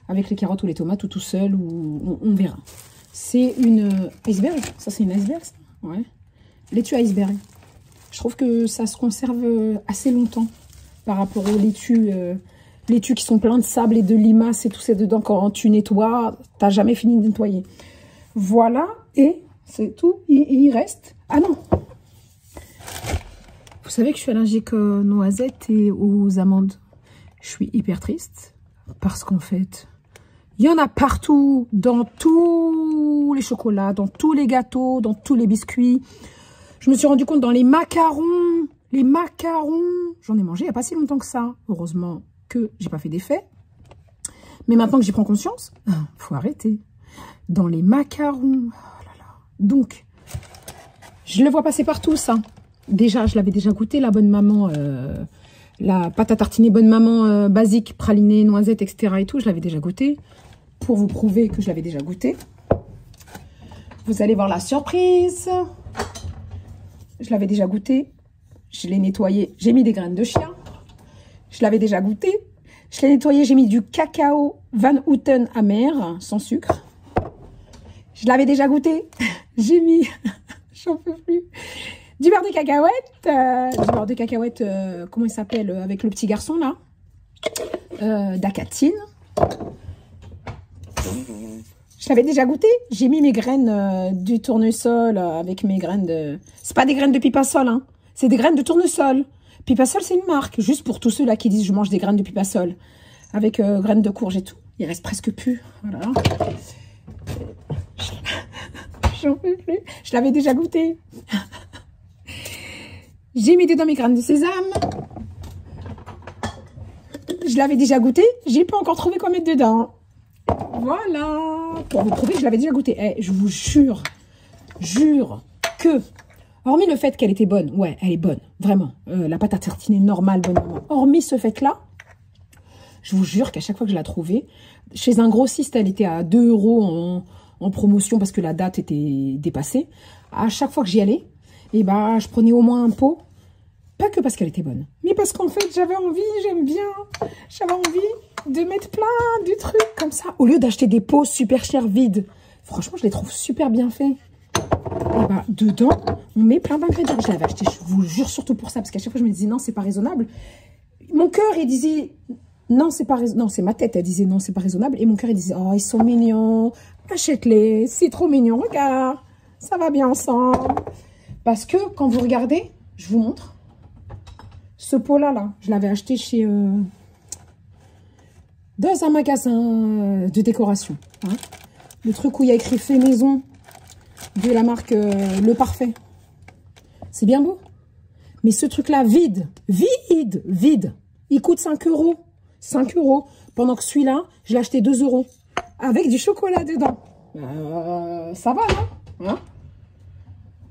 avec les carottes ou les tomates ou tout seul, ou on verra. C'est une iceberg. Ça, c'est une iceberg, ça. Ouais. Laitue iceberg. Je trouve que ça se conserve assez longtemps par rapport aux laitues qui sont pleins de sable et de limaces et tout ça dedans. Quand tu nettoies, t'as jamais fini de nettoyer. Voilà, et c'est tout. Il reste... Ah non! Vous savez que je suis allergique aux noisettes et aux amandes. Je suis hyper triste parce qu'en fait, il y en a partout, dans tous les chocolats, dans tous les gâteaux, dans tous les biscuits. Je me suis rendu compte dans les macarons, j'en ai mangé il n'y a pas si longtemps que ça. Heureusement que j'ai pas fait d'effet. Mais maintenant que j'y prends conscience, faut arrêter. Dans les macarons, oh là là. Donc, je le vois passer partout, ça. Déjà, je l'avais déjà goûté, la bonne maman, la pâte à tartiner bonne maman basique, pralinée, noisette, etc. et tout. Je l'avais déjà goûté. Pour vous prouver que je l'avais déjà goûté. Vous allez voir la surprise. Je l'avais déjà goûté. Je l'ai nettoyé. J'ai mis des graines de chien. Je l'avais déjà goûté. Je l'ai nettoyé. J'ai mis du cacao Van Houten amer, sans sucre. Je l'avais déjà goûté. J'ai mis... J'en peux plus. Du beurre de cacahuète. Du beurre de cacahuète, comment il s'appelle, avec le petit garçon, là. D'acatine. Je l'avais déjà goûté. J'ai mis mes graines du tournesol avec mes graines de... C'est pas des graines de pipasol, hein. C'est des graines de tournesol. Pipasol, c'est une marque. Juste pour tous ceux-là qui disent je mange des graines de pipasol. Avec graines de courge et tout. Il reste presque plus. Voilà. J'en peux plus. Je l'avais déjà goûté. J'ai mis dedans mes graines de sésame. Je l'avais déjà goûté. J'ai pas encore trouvé quoi mettre dedans. Voilà. Pour vous prouver que je l'avais déjà goûté. Eh, je vous jure que, hormis le fait qu'elle était bonne, ouais, elle est bonne, vraiment. La pâte à tartiner normale, bonne maman. Hormis ce fait-là, je vous jure qu'à chaque fois que je la trouvais, chez un grossiste, elle était à 2 € en promotion parce que la date était dépassée. À chaque fois que j'y allais, et bah, je prenais au moins un pot. Pas que parce qu'elle était bonne, mais parce qu'en fait, j'avais envie, j'aime bien. J'avais envie de mettre plein de trucs comme ça. Au lieu d'acheter des pots super chers vides. Franchement, je les trouve super bien faits. Et bah, dedans, on met plein d'ingrédients. Je l'avais acheté, je vous jure, surtout pour ça. Parce qu'à chaque fois, je me disais, non, c'est pas raisonnable. Mon cœur, il disait, non, c'est pas raisonnable. Non, c'est ma tête, elle disait, non, c'est pas raisonnable. Et mon cœur, il disait, oh, ils sont mignons. Achète-les, c'est trop mignon. Regarde, ça va bien ensemble. Parce que, quand vous regardez, je vous montre. Ce pot-là, là, je l'avais acheté chez... dans un magasin de décoration. Hein. Le truc où il y a écrit fait maison de la marque Le Parfait. C'est bien beau. Mais ce truc-là, vide, il coûte 5 €. 5 €. Pendant que celui-là, je l'ai acheté 2 €. Avec du chocolat dedans. Ça va, non, hein?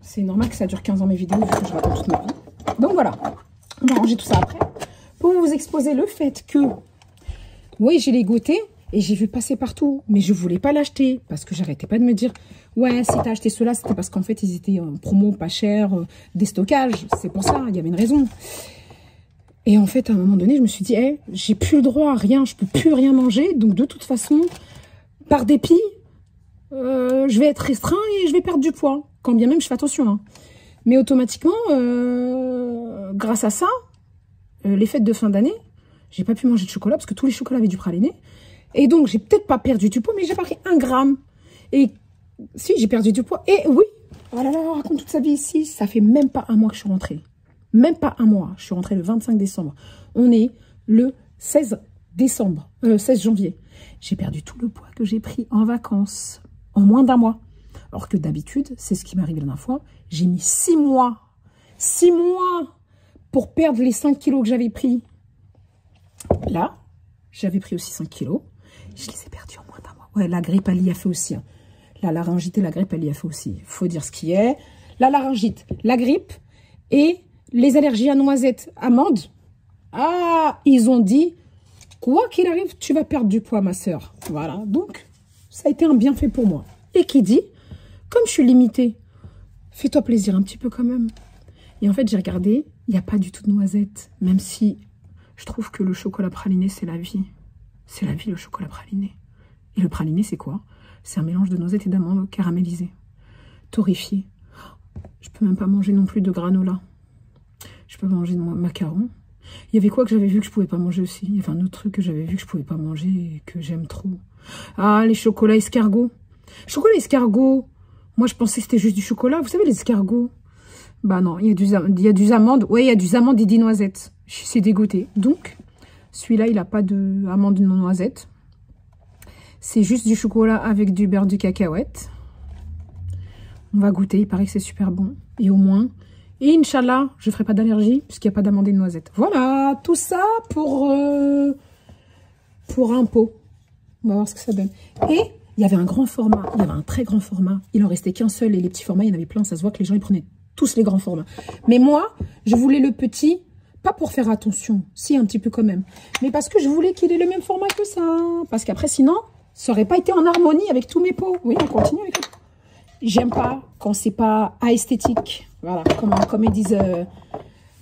C'est normal que ça dure 15 ans mes vidéos, vu que je raconte toute ma vie. Donc voilà. On va ranger tout ça après. Pour vous exposer le fait que... Oui, j'ai les goûté et j'ai vu passer partout. Mais je voulais pas l'acheter parce que j'arrêtais pas de me dire... Ouais, si t'as acheté ceux-là, c'était parce qu'en fait, ils étaient en promo, pas cher, déstockage. C'est pour ça, il y avait une raison. Et en fait, à un moment donné, je me suis dit... Hey, j'ai plus le droit à rien, je peux plus rien manger. Donc, de toute façon, par dépit, je vais être restreint et je vais perdre du poids. Quand bien même, je fais attention. Hein. Mais automatiquement, grâce à ça, les fêtes de fin d'année, j'ai pas pu manger de chocolat parce que tous les chocolats avaient du praliné. Et donc, j'ai peut-être pas perdu du poids, mais j'ai pas pris 1 gramme. Et si, j'ai perdu du poids. Et oui, Oh là là, on raconte toute sa vie ici. Ça fait même pas un mois que je suis rentrée. Même pas un mois. Je suis rentrée le 25 décembre. On est le 16 décembre, 16 janvier. J'ai perdu tout le poids que j'ai pris en vacances en moins d'un mois. Alors que d'habitude, c'est ce qui m'arrive la dernière fois, j'ai mis 6 mois. 6 mois pour perdre les 5 kilos que j'avais pris. Là, j'avais pris aussi 5 kilos. Je les ai perdus en moins d'un mois. Ouais, la grippe, elle y a fait aussi. Hein. La laryngite et la grippe, elle y a fait aussi. Il faut dire ce qui est. La laryngite, la grippe et les allergies à noisettes, amandes. Ah, ils ont dit, quoi qu'il arrive, tu vas perdre du poids, ma sœur. Voilà, donc, ça a été un bienfait pour moi. Et qui dit, comme je suis limitée, fais-toi plaisir un petit peu quand même. Et en fait, j'ai regardé, il n'y a pas du tout de noisettes. Même si je trouve que le chocolat praliné, c'est la vie. C'est la vie, le chocolat praliné. Et le praliné, c'est quoi? C'est un mélange de noisettes et d'amandes caramélisées, torréfiées. Je peux même pas manger non plus de granola. Je peux pas manger de macarons. Il y avait quoi que j'avais vu que je pouvais pas manger aussi? Il y avait un autre truc que j'avais vu que je pouvais pas manger et que j'aime trop. Ah, les chocolats escargots. Chocolat escargot. Moi, je pensais que c'était juste du chocolat. Vous savez, les escargots. Bah non, il y a du amandes. Ouais, il y a du amandes et des noisettes. Je suis dégoûtée. Donc, celui-là, il n'a pas de amandes non noisettes. C'est juste du chocolat avec du beurre de cacahuète. On va goûter. Il paraît que c'est super bon. Et au moins... Et Inch'Allah, je ne ferai pas d'allergie puisqu'il n'y a pas d'amande et de noisettes. Voilà, tout ça pour un pot. On va voir ce que ça donne. Et il y avait un grand format, il y avait un très grand format. Il en restait qu'un seul et les petits formats, il y en avait plein. Ça se voit que les gens, ils prenaient tous les grands formats. Mais moi, je voulais le petit, pas pour faire attention, si un petit peu quand même. Mais parce que je voulais qu'il ait le même format que ça. Parce qu'après, sinon, ça n'aurait pas été en harmonie avec tous mes pots. Oui, on continue avec ça. J'aime pas quand c'est pas esthétique. Voilà, comme ils disent,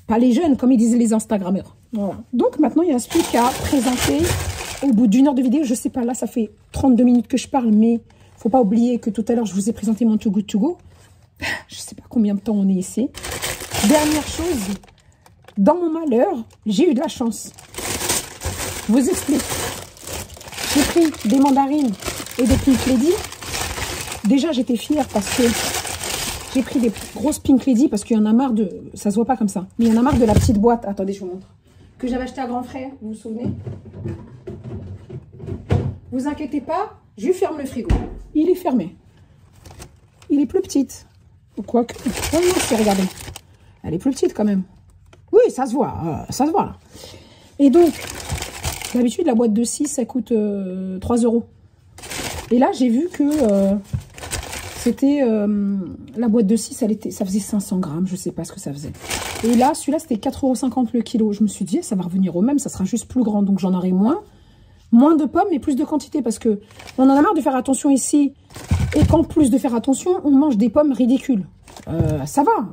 pas les jeunes, comme ils disent les Instagrammeurs. Voilà. Donc maintenant, il ne reste plus qu'à présenter au bout d'une heure de vidéo. Je sais pas, là, ça fait 32 minutes que je parle, mais il ne faut pas oublier que tout à l'heure, je vous ai présenté mon Too Good To Go. Je ne sais pas combien de temps on est ici. Dernière chose, dans mon malheur, j'ai eu de la chance. Je vous explique. J'ai pris des mandarines et des Pink Lady. Déjà, j'étais fière parce que j'ai pris des grosses Pink Lady parce qu'il y en a marre de... Ça se voit pas comme ça. Mais il y en a marre de la petite boîte. Attendez, je vous montre. Que j'avais acheté à grand frère. Vous vous souvenez? Vous inquiétez pas. Je lui ferme le frigo. Il est fermé. Il est plus petite. Ou quoi que... Oh non, c'est, regardez. Elle est plus petite quand même. Oui, ça se voit. Ça se voit là. Et donc, d'habitude, la boîte de 6, ça coûte 3 €. Et là, j'ai vu que... c'était la boîte de 6, ça faisait 500 grammes, je sais pas ce que ça faisait. Et là, celui-là, c'était 4,50 € le kilo. Je me suis dit, ça va revenir au même, ça sera juste plus grand. Donc, j'en aurai moins de pommes, mais plus de quantité. Parce que on en a marre de faire attention ici. Et qu'en plus de faire attention, on mange des pommes ridicules. Ça va.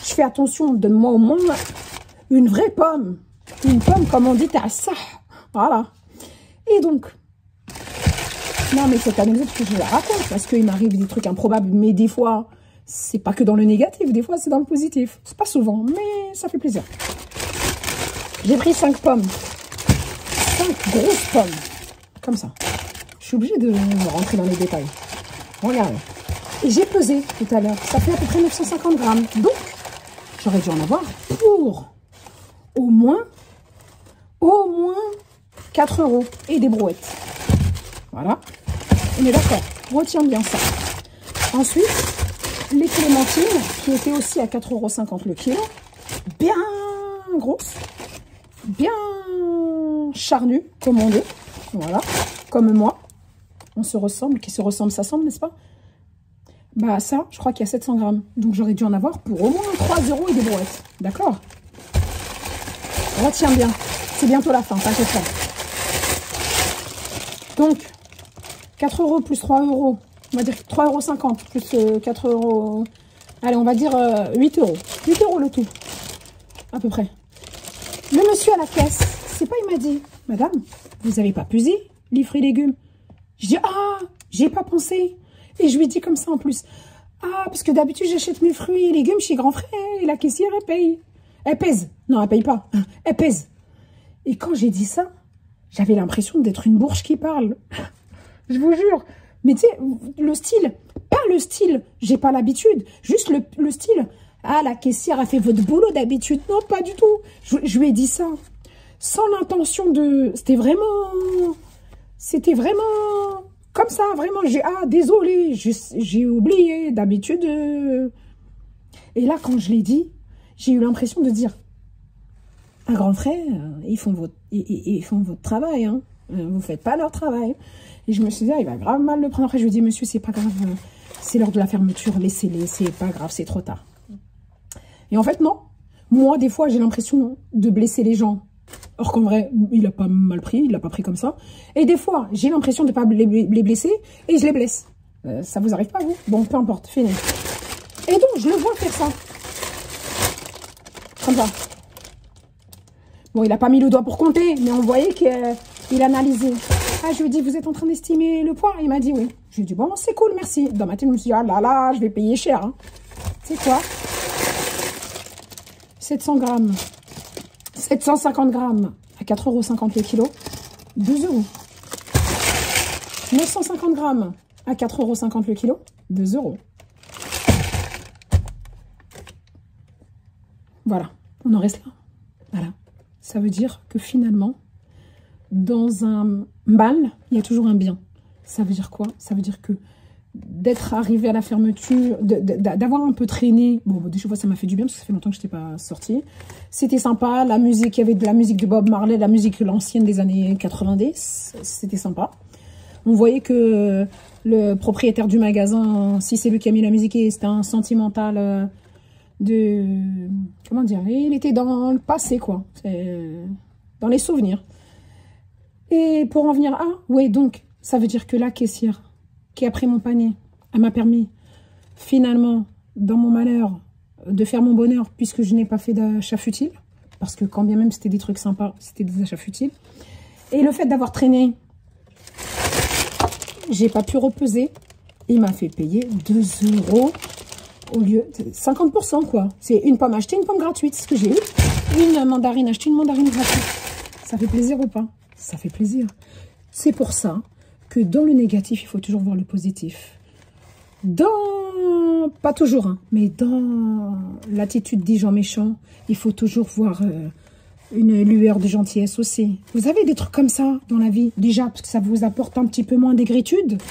Je fais attention, donne-moi au moins une vraie pomme. Une pomme, comme on dit, à ça. Voilà. Et donc... Non, mais cette anecdote que je la raconte, parce qu'il m'arrive des trucs improbables, mais des fois, c'est pas que dans le négatif, des fois, c'est dans le positif. C'est pas souvent, mais ça fait plaisir. J'ai pris 5 pommes. 5 grosses pommes. Comme ça. Je suis obligée de rentrer dans les détails. Regardez. Et j'ai pesé tout à l'heure. Ça fait à peu près 950 grammes. Donc, j'aurais dû en avoir pour au moins 4 € et des brouettes. Voilà. On est d'accord. Retiens bien ça. Ensuite, les clémentines, qui étaient aussi à 4,50 € le kilo. Bien grosses. Bien charnues, comme on dit. Voilà. Comme moi. On se ressemble. Qui se ressemble, s'assemble, n'est-ce pas? Bah ça, je crois qu'il y a 700 grammes. Donc j'aurais dû en avoir pour au moins 3 € et des brouettes. D'accord? Retiens bien. C'est bientôt la fin, t'inquiète pas. Donc... 4 € plus 3 €, on va dire 3,50 € plus 4 €. Allez, on va dire 8 €. 8 € le tout, à peu près. Le monsieur à la caisse, c'est pas, il m'a dit, madame, vous n'avez pas pesé les fruits et légumes? Je dis, ah, j'ai pas pensé. Et je lui dis comme ça en plus, ah, parce que d'habitude, j'achète mes fruits et légumes chez grand frère et la caissière, elle paye. Elle pèse. Non, elle paye pas. Elle pèse. Et quand j'ai dit ça, j'avais l'impression d'être une bourge qui parle. Je vous jure. Mais tu sais, le style, Pas le style, j'ai pas l'habitude. Juste le style. Ah, la caissière a fait votre boulot d'habitude. Non, pas du tout. Je lui ai dit ça. Sans l'intention de... C'était vraiment comme ça, vraiment. Ah, désolé, j'ai oublié d'habitude. Et là, quand je l'ai dit, j'ai eu l'impression de dire, un grand frère, ils font votre travail, hein. Vous faites pas leur travail. Et je me suis dit, ah, il va grave mal le prendre. Après, je lui ai dit, monsieur, c'est pas grave, c'est l'heure de la fermeture, laissez-les, c'est pas grave, c'est trop tard. Et en fait, non. Moi, des fois, j'ai l'impression de blesser les gens. Or qu'en vrai, il a pas mal pris, il l'a pas pris comme ça. Et des fois, j'ai l'impression de pas les blesser et je les blesse. Ça vous arrive pas, vous? Bon, peu importe, fini. Et donc, je le vois faire ça. Comme ça. Bon, il a pas mis le doigt pour compter, mais on voyait qu'il analysait. Ah, je lui ai dit, vous êtes en train d'estimer le poids? Il m'a dit oui. Je lui ai dit, bon, c'est cool, merci. Dans ma tête, je me suis dit, ah là là, je vais payer cher. Hein. C'est quoi? 700 grammes. 750 grammes à 4,50 € le kilo. 2 €. 950 grammes à 4,50 € le kilo. 2 €. Voilà, on en reste là. Voilà. Ça veut dire que finalement, dans un mal, il y a toujours un bien. Ça veut dire quoi? Ça veut dire que d'être arrivé à la fermeture, d'avoir un peu traîné, bon, des fois ça m'a fait du bien parce que ça fait longtemps que je n'étais pas sortie. C'était sympa, la musique, il y avait de la musique de Bob Marley, de la musique l'ancienne des années 90, c'était sympa. On voyait que le propriétaire du magasin, si c'est lui qui a mis la musique, c'était un sentimental comment dire, il était dans le passé, quoi, dans les souvenirs. Et pour en venir à, ouais, donc, ça veut dire que la caissière qui a pris mon panier, elle m'a permis, finalement, dans mon malheur, de faire mon bonheur, puisque je n'ai pas fait d'achat futile, parce que quand bien même c'était des trucs sympas, c'était des achats futiles. Et le fait d'avoir traîné, j'ai pas pu repeser, il m'a fait payer 2 € au lieu de 50%, quoi. C'est une pomme achetée, une pomme gratuite, c'est ce que j'ai eu. Une mandarine achetée, une mandarine gratuite. Ça fait plaisir ou pas? Ça fait plaisir. C'est pour ça que dans le négatif, il faut toujours voir le positif. Pas toujours, hein, mais dans l'attitude des gens méchants, il faut toujours voir une lueur de gentillesse aussi. Vous avez des trucs comme ça dans la vie, déjà, parce que ça vous apporte un petit peu moins d'aigritude.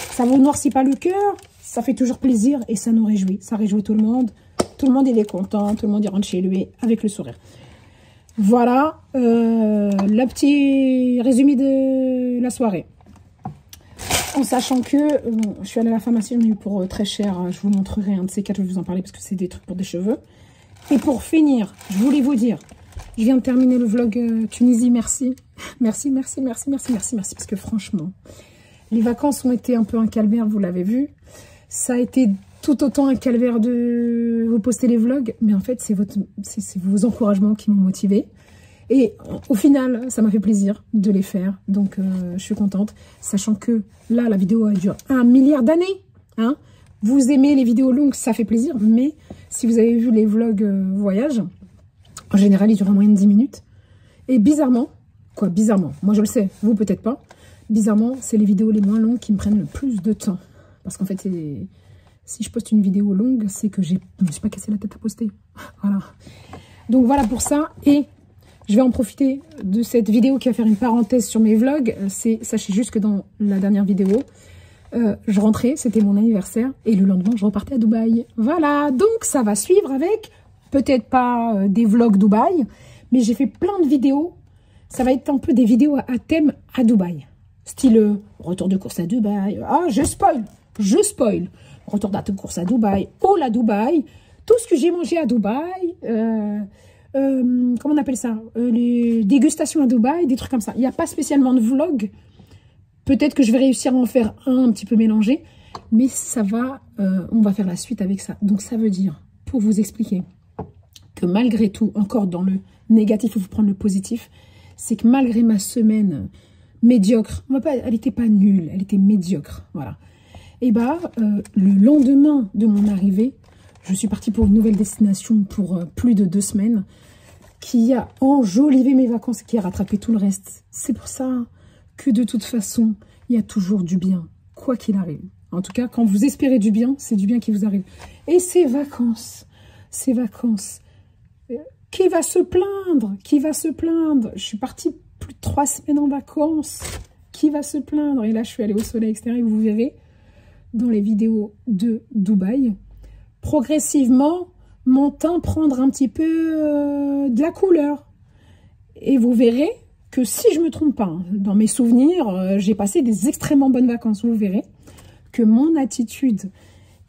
Ça vous noircit pas le cœur. Ça fait toujours plaisir et ça nous réjouit. Ça réjouit tout le monde. Tout le monde, il est content. Tout le monde, il rentre chez lui avec le sourire. Voilà le petit résumé de la soirée. En sachant que bon, je suis allée à la pharmacie, j'en ai eu pour très cher. Je vous montrerai un de ces quatre, je vais vous en parler parce que c'est des trucs pour des cheveux. Et pour finir, je voulais vous dire, je viens de terminer le vlog Tunisie, merci. Merci, merci, merci, merci, merci, merci. Parce que franchement, les vacances ont été un peu un calvaire, vous l'avez vu. Ça a été tout autant un calvaire de vous poster les vlogs, mais en fait, c'est vos encouragements qui m'ont motivée. Et au final, ça m'a fait plaisir de les faire, donc je suis contente. Sachant que là, la vidéo elle dure 1 milliard d'années. Hein. Vous aimez les vidéos longues, ça fait plaisir, mais si vous avez vu les vlogs voyage, en général, ils durent en moyenne 10 minutes. Et bizarrement, moi je le sais, vous peut-être pas, bizarrement, c'est les vidéos les moins longues qui me prennent le plus de temps. Parce qu'en fait, si je poste une vidéo longue, c'est que je ne me suis pas cassé la tête à poster. Voilà. Donc voilà pour ça. Et je vais en profiter de cette vidéo qui va faire une parenthèse sur mes vlogs. Sachez juste que dans la dernière vidéo, je rentrais, c'était mon anniversaire. Et le lendemain, je repartais à Dubaï. Voilà. Donc ça va suivre avec, peut-être pas des vlogs Dubaï, mais j'ai fait plein de vidéos. Ça va être un peu des vidéos à thème à Dubaï. Style retour de course à Dubaï. Ah, je spoil. Retour de course à Dubaï. Oh, la Dubaï. Tout ce que j'ai mangé à Dubaï. Comment on appelle ça? Les dégustations à Dubaï, des trucs comme ça. Il n'y a pas spécialement de vlog. Peut-être que je vais réussir à en faire un petit peu mélangé. Mais ça va, on va faire la suite avec ça. Donc ça veut dire, pour vous expliquer, que malgré tout, encore dans le négatif, il faut prendre le positif. C'est que malgré ma semaine médiocre, elle n'était pas nulle, elle était médiocre. Voilà. Et bah, le lendemain de mon arrivée, je suis partie pour une nouvelle destination pour plus de 2 semaines, qui a enjolivé mes vacances, qui a rattrapé tout le reste. C'est pour ça que de toute façon, il y a toujours du bien, quoi qu'il arrive. En tout cas, quand vous espérez du bien, c'est du bien qui vous arrive. Et ces vacances, qui va se plaindre? Qui va se plaindre? Je suis partie plus de 3 semaines en vacances. Qui va se plaindre? Et là, je suis allée au soleil extérieur et vous verrez dans les vidéos de Dubaï, progressivement, mon teint prendre un petit peu de la couleur. Et vous verrez que si je ne me trompe pas, hein, dans mes souvenirs, j'ai passé des extrêmement bonnes vacances. Vous verrez que mon attitude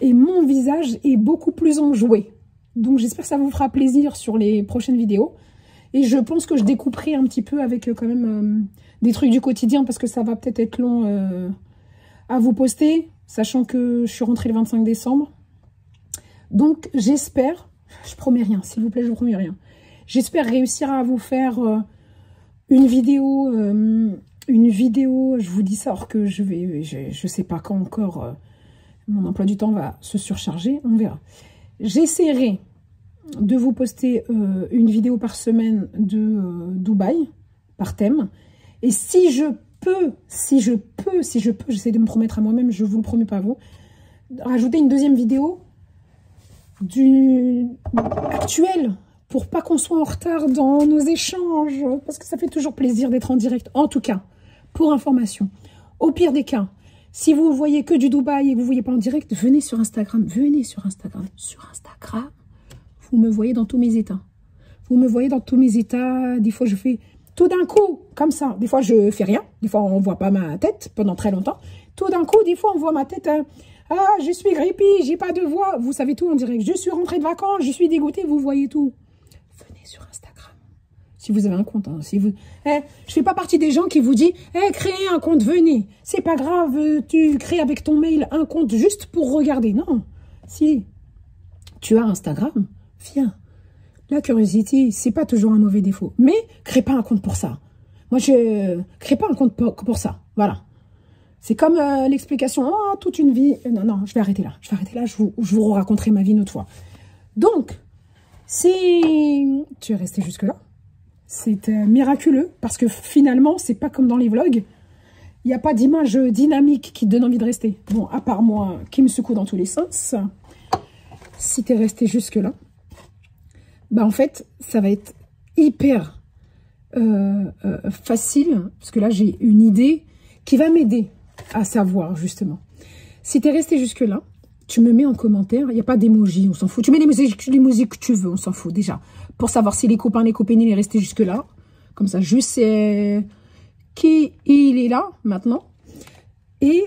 et mon visage est beaucoup plus enjoué. Donc j'espère que ça vous fera plaisir sur les prochaines vidéos. Et je pense que je découperai un petit peu avec quand même des trucs du quotidien parce que ça va peut-être être long à vous poster, sachant que je suis rentrée le 25 décembre. Donc j'espère, je promets rien, s'il vous plaît, je vous promets rien. J'espère réussir à vous faire une vidéo, je vous dis ça, alors que je sais pas quand encore, mon emploi du temps va se surcharger, on verra. J'essaierai de vous poster une vidéo par semaine de Dubaï, par thème. Et si je peux, j'essaie de me promettre à moi-même, je vous le promets pas à vous, rajouter une deuxième vidéo actuelle, pour pas qu'on soit en retard dans nos échanges, parce que ça fait toujours plaisir d'être en direct. En tout cas, pour information, au pire des cas, si vous voyez que du Dubaï et que vous ne voyez pas en direct, venez sur Instagram. Venez sur Instagram. Sur Instagram, vous me voyez dans tous mes états. Vous me voyez dans tous mes états. Des fois, je fais tout d'un coup, comme ça. Des fois, je fais rien. Des fois, on ne voit pas ma tête pendant très longtemps. Tout d'un coup, des fois, on voit ma tête. Ah, je suis grippée, j'ai pas de voix. Vous savez tout en direct. Je suis rentrée de vacances, je suis dégoûtée, vous voyez tout. Venez sur Instagram. Si vous avez un compte, hein, si vous... je fais pas partie des gens qui vous disent créez un compte, venez. C'est pas grave, tu crées avec ton mail un compte juste pour regarder. Non. Si tu as Instagram, viens. La curiosité, c'est pas toujours un mauvais défaut. Mais crée pas un compte pour ça. Moi, je crée pas un compte pour ça. Voilà. C'est comme l'explication, oh, toute une vie. Non, je vais arrêter là. Je vous raconterai ma vie une autre fois. Donc, si tu es resté jusque-là, c'est miraculeux parce que finalement, c'est pas comme dans les vlogs. Il n'y a pas d'image dynamique qui te donne envie de rester. Bon, à part moi qui me secoue dans tous les sens. Si tu es resté jusque-là, bah en fait, ça va être hyper facile parce que là, j'ai une idée qui va m'aider à savoir justement. Si tu es resté jusque-là, tu me mets en commentaire, il n'y a pas d'émoji, on s'en fout. Tu mets les musiques que tu veux, on s'en fout déjà. Pour savoir si les copains, les copines, il est resté jusque-là. Comme ça, je sais qui il est là, maintenant. Et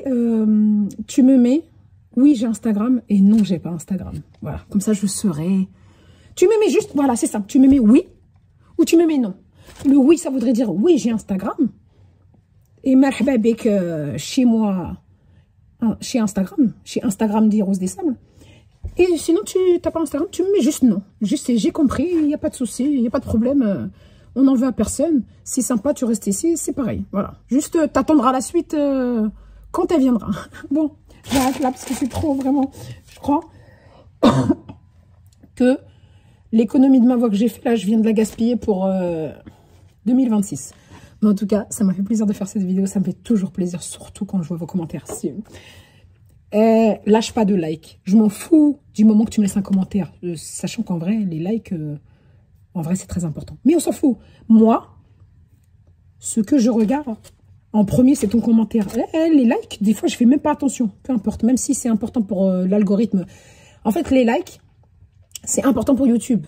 tu me mets, oui, j'ai Instagram, et non, j'ai pas Instagram. Voilà, comme ça, je saurai. Tu me mets juste, voilà, c'est ça. Tu me mets oui, ou tu me mets non. Le oui, ça voudrait dire, oui, j'ai Instagram. Et marhaba bek chez moi... chez Instagram dit Rose des Sables. Et sinon, tu n'as pas Instagram, tu me mets juste non. Juste, j'ai compris, il n'y a pas de souci, il n'y a pas de problème. On n'en veut à personne. C'est sympa, tu restes ici, c'est pareil. Voilà. Juste, t'attendras la suite quand elle viendra. Bon, j'arrête là parce que c'est trop, vraiment. Je crois que l'économie de ma voix que j'ai fait là, je viens de la gaspiller pour 2026. Mais en tout cas, ça m'a fait plaisir de faire cette vidéo. Ça me fait toujours plaisir, surtout quand je vois vos commentaires. Si... lâche pas de like. Je m'en fous du moment que tu me laisses un commentaire. Sachant qu'en vrai, les likes, en vrai, c'est très important. Mais on s'en fout. Moi, ce que je regarde en premier, c'est ton commentaire. Les likes, des fois, je fais même pas attention. Peu importe, même si c'est important pour l'algorithme. En fait, les likes, c'est important pour YouTube.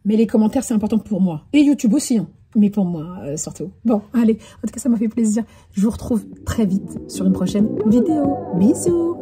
Mais les commentaires, c'est important pour moi. Et YouTube aussi, hein. Mais pour moi, surtout. Bon, allez, en tout cas, ça m'a fait plaisir. Je vous retrouve très vite sur une prochaine vidéo. Bisous!